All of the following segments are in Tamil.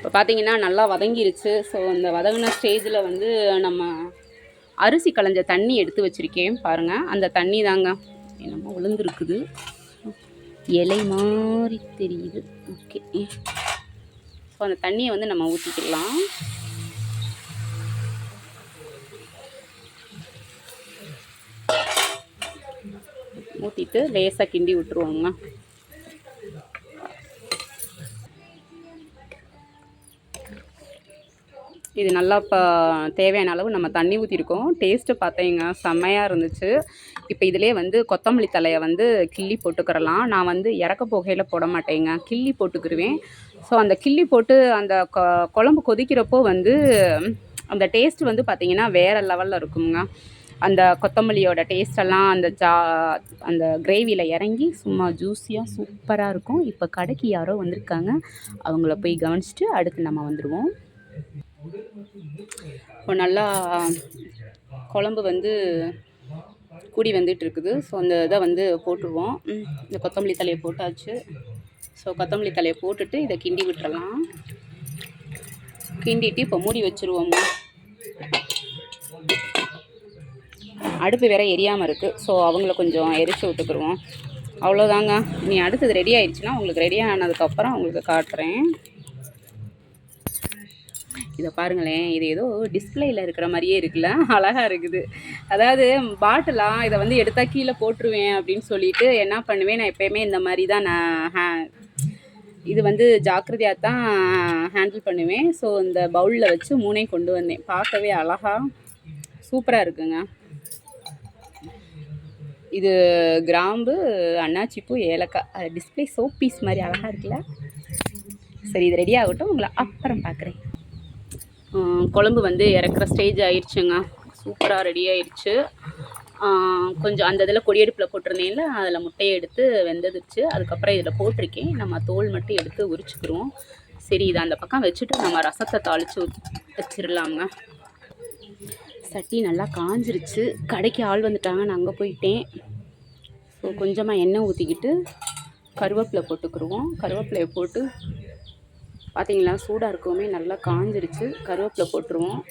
இப்போ பார்த்தீங்கன்னா நல்லா வதங்கிருச்சு. ஸோ இந்த வதங்கின ஸ்டேஜில் வந்து நம்ம அரிசி களைஞ்ச தண்ணி எடுத்து வச்சுருக்கேன் பாருங்கள். அந்த தண்ணி தாங்க என்னமோ விழுந்துருக்குது, இலை மாதிரி தெரியுது. ஓகே, ஸோ அந்த தண்ணியை வந்து நம்ம ஊற்றிக்கலாம். ஊற்றிட்டு லேசாக கிண்டி விட்டுருவோங்க. இது நல்லா இப்போ தேவையான அளவு நம்ம தண்ணி ஊற்றிருக்கோம். டேஸ்ட்டு பார்த்தீங்க செம்மையாக இருந்துச்சு. இப்போ இதிலே வந்து கொத்தமல்லி தலையை வந்து கிள்ளி போட்டுக்கிறலாம். நான் வந்து இறக்க போகையில் போட மாட்டேங்க, கிள்ளி போட்டுக்கிடுவேன். ஸோ அந்த கிள்ளி போட்டு அந்த குழம்பு கொதிக்கிறப்போ வந்து அந்த டேஸ்ட் வந்து பார்த்திங்கன்னா வேறு லெவலில் இருக்குங்க. அந்த கொத்தமல்லியோட டேஸ்டெல்லாம் அந்த கிரேவியில் இறங்கி சும்மா ஜூஸியாக சூப்பராக இருக்கும். இப்போ கடைக்கு யாரோ வந்திருக்காங்க, அவங்கள போய் கவனிச்சிட்டு அடுத்து நம்ம வந்துடுவோம். இப்போ நல்லா குழம்பு வந்து கூடி வந்துட்டு இருக்குது. ஸோ அந்த இதை வந்து போட்டுருவோம். இந்த கொத்தமல்லி தலையை போட்டாச்சு. ஸோ கொத்தமல்லி தலையை போட்டுட்டு இதை கிண்டி விட்டுறலாம். கிண்டிட்டு இப்போ மூடி வச்சுருவோங்க. அடுப்பு வேற எரியாமல் இருக்குது. ஸோ அவங்கள கொஞ்சம் எரிச்சு விட்டுக்குருவோம். அவ்வளோதாங்க. நீ அடுத்தது ரெடி ஆயிடுச்சுன்னா உங்களுக்கு ரெடி ஆனதுக்கப்புறம் உங்களுக்கு காட்டுறேன். இதை பாருங்களேன், இது ஏதோ டிஸ்பிளேயில் இருக்கிற மாதிரியே இருக்குல்ல, அழகாக இருக்குது. அதாவது பாட்டிலாக இதை வந்து எடுத்தால் கீழே போட்டுருவேன் அப்படின்னு சொல்லிட்டு என்ன பண்ணுவேன், நான் எப்போயுமே இந்த மாதிரி தான் நான் இது வந்து ஜாக்கிரதையாக தான் ஹேண்டில் பண்ணுவேன். ஸோ இந்த பவுலில் வச்சு 3 கொண்டு வந்தேன். பார்க்கவே அழகாக சூப்பராக இருக்குங்க. இது கிராம்பு, அன்னாச்சிப்பூ, ஏலக்காய், டிஸ்பிளே சோப் பீஸ் மாதிரி அழகாக இருக்குல்ல. சரி, இது ரெடி ஆகட்டும், உங்களை அப்புறம் பார்க்குறேன். குழம்பு வந்து இறக்குற ஸ்டேஜ் ஆயிடுச்சுங்க. சூப்பராக ரெடி ஆயிடுச்சு. கொஞ்சம் அந்த இதில் கொடியடுப்பில் போட்டிருந்தேன்ல, அதில் முட்டையை எடுத்து வெந்ததுச்சு. அதுக்கப்புறம் இதில் போட்டிருக்கேன். நம்ம தோல் மட்டும் எடுத்து உரிச்சுக்கிறோம். சரி, இதை அந்த பக்கம் வச்சுட்டு நம்ம ரசத்தை தாளித்து வச்சிடலாங்க. சட்டி நல்லா காஞ்சிருச்சு. கடைக்கு ஆள் வந்துட்டாங்க, நான் அங்கே போயிட்டேன். ஸோ கொஞ்சமாக எண்ணெய் ஊற்றிக்கிட்டு கருவேப்பிலை போட்டுக்குருவோம். கருவேப்பிலையை போட்டு பார்த்திங்களா, சூடாக இருக்கவுமே நல்லா காஞ்சிருச்சு. கருவேப்பிலை போட்டுருவோம்.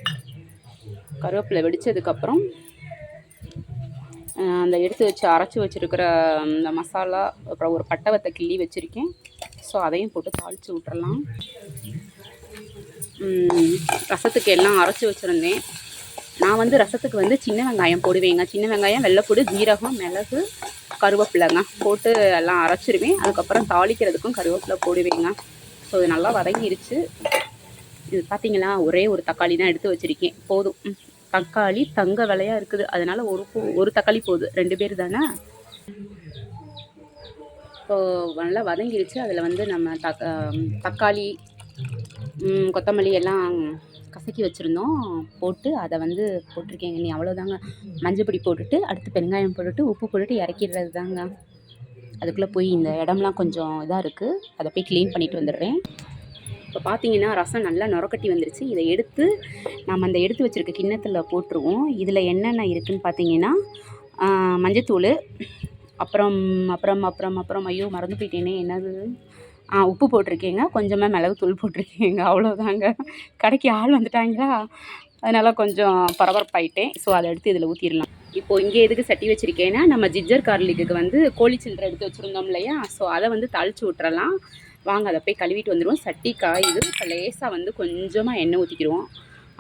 கருவேப்பிலை வெடித்ததுக்கப்புறம் அந்த எடுத்து வச்சு அரைச்சி வச்சுருக்கிற இந்த மசாலா, அப்புறம் ஒரு பட்டை கிள்ளி வச்சுருக்கேன். ஸோ அதையும் போட்டு தாளித்து விட்டுறலாம். ரசத்துக்கு எல்லாம் அரைச்சி வச்சுருந்தேன். நான் வந்து ரசத்துக்கு வந்து சின்ன வெங்காயம் போடுவேங்க. சின்ன வெங்காயம், வெள்ளைப்பூடு, ஜீரகம், மிளகு, கருவேப்பிலைங்க போட்டு எல்லாம் அரைச்சிருவேன். அதுக்கப்புறம் தாளிக்கிறதுக்கும் கருவேப்பிலை போடுவேங்க. ஸோ இது நல்லா வதங்கிருச்சு. இது பார்த்திங்களா, ஒரே ஒரு தக்காளி தான் எடுத்து வச்சுருக்கேன், போதும். தக்காளி தங்க விலையாக இருக்குது, அதனால் ஒரு தக்காளி போதும், 2 பேர் தானே. ஸோ நல்லா வதங்கிருச்சு. அதில் வந்து நம்ம தக்காளி, கொத்தமல்லி எல்லாம் கசக்கி வச்சுருந்தோம், போட்டு அதை வந்து போட்டிருக்கேங்க. நீ அவ்வளோதாங்க. மஞ்சப்பொடி போட்டுட்டு அடுத்து பெருங்காயம் போட்டுட்டு உப்பு போட்டுட்டு இறக்கிடுறது தாங்க. அதுக்குள்ளே போய் இந்த இடம்லாம் கொஞ்சம் இதாக இருக்குது, அதை போய் க்ளீன் பண்ணிவிட்டு வந்துடுறேன். இப்போ பார்த்தீங்கன்னா ரசம் நல்லா நுரக்கட்டி வந்துருச்சு. இதை எடுத்து நம்ம அந்த எடுத்து வச்சுருக்க கிண்ணத்தில் போட்டுருவோம். இதில் என்னென்ன இருக்குதுன்னு பார்த்தீங்கன்னா, மஞ்சத்தூள், அப்புறம் அப்புறம் அப்புறம் அப்புறம் ஐயோ மறந்து போயிட்டேனே, என்னது, உப்பு போட்டிருக்கேங்க, கொஞ்சமாக மிளகுத்தூள் போட்டிருக்கேங்க. அவ்வளோதாங்க. கடைக்கு ஆள் வந்துட்டாங்களா, அதனால் கொஞ்சம் பரபரப்பாயிட்டேன். ஸோ அதை எடுத்து இதில் ஊற்றிடலாம். இப்போது இங்கே எதுக்கு சட்டி வச்சுருக்கேன்னா, நம்ம ஜிஞ்சர் கார்லிக்கு வந்து கோழி சில்லறை எடுத்து வச்சுருந்தோம் இல்லையா, ஸோ அதை வந்து தாளித்து விட்டுறலாம். வாங்க அதை போய் கழுவிட்டு வந்துடுவோம். சட்டி காயுது. இப்போ லேசாக வந்து கொஞ்சமாக எண்ணெய் ஊற்றிக்கிடுவோம்.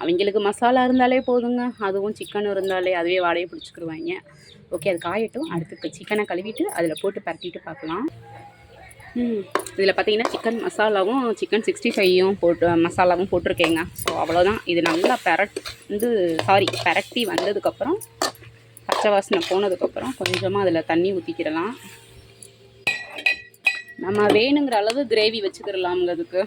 அவங்களுக்கு மசாலா இருந்தாலே போதுங்க, அதுவும் சிக்கன் இருந்தாலே அதுவே வாடையை பிடிச்சிக்கிடுவாங்க. ஓகே, அது காயட்டும். அடுத்து இப்போ சிக்கனை கழுவிட்டு அதில் போட்டு பரட்டிட்டு பார்க்கலாம். இதில் பார்த்தீங்கன்னா சிக்கன் மசாலாவும் சிக்கன் 65யும் போட்டு மசாலாவும் போட்டிருக்கேங்க. ஸோ அவ்வளோதான். இது நல்லா பரட்டி வந்ததுக்கப்புறம், பச்சை வாசனை போனதுக்கப்புறம் கொஞ்சமாக அதில் தண்ணி ஊற்றிக்கிடலாம். நம்ம வேணுங்கிற அளவு கிரேவி வச்சுக்கிடலாம்ங்கிறதுக்கு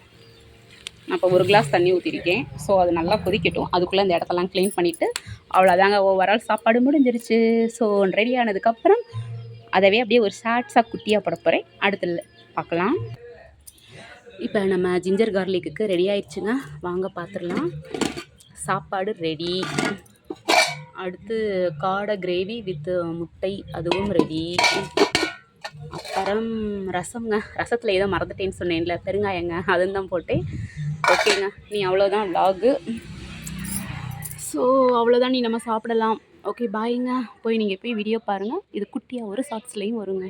நான் இப்போ 1 கிளாஸ் தண்ணி ஊற்றிருக்கேன். ஸோ அது நல்லா கொதிக்கட்டும். அதுக்குள்ளே இந்த இடத்தெல்லாம் க்ளீன் பண்ணிவிட்டு அவ்வளோதாங்க, ஓவரால் சாப்பாடு முடிஞ்சிருச்சு. ஸோ ரெடி ஆனதுக்கப்புறம் அதவே அப்படியே ஒரு ஷார்ட்ஸாக குட்டியாக போட போகிறேன். அடுத்து பார்க்கலாம். இப்போ நம்ம ஜிஞ்சர் கார்லிக்கு ரெடி ஆயிடுச்சுங்க. வாங்க பார்த்துடலாம். சாப்பாடு ரெடி. அடுத்து காடை கிரேவி வித் முட்டை, அதுவும் ரெடி. அப்புறம் ரசம்ங்க. ரசத்தில் ஏதோ மறந்துட்டேன்னு சொன்னேன்ல, பெருங்காயங்க, அதுவும் தான் போட்டேன். ஓகேங்க, நீ அவ்வளோதான் விலாகு. ஸோ அவ்வளோதான், நீ நம்ம சாப்பிடலாம். ஓகே பாய்ங்க. போய் நீங்கள் போய் வீடியோ பாருங்கள். இது குட்டியாக ஒரு ஷார்ட்ஸ்லேயும் வருங்க.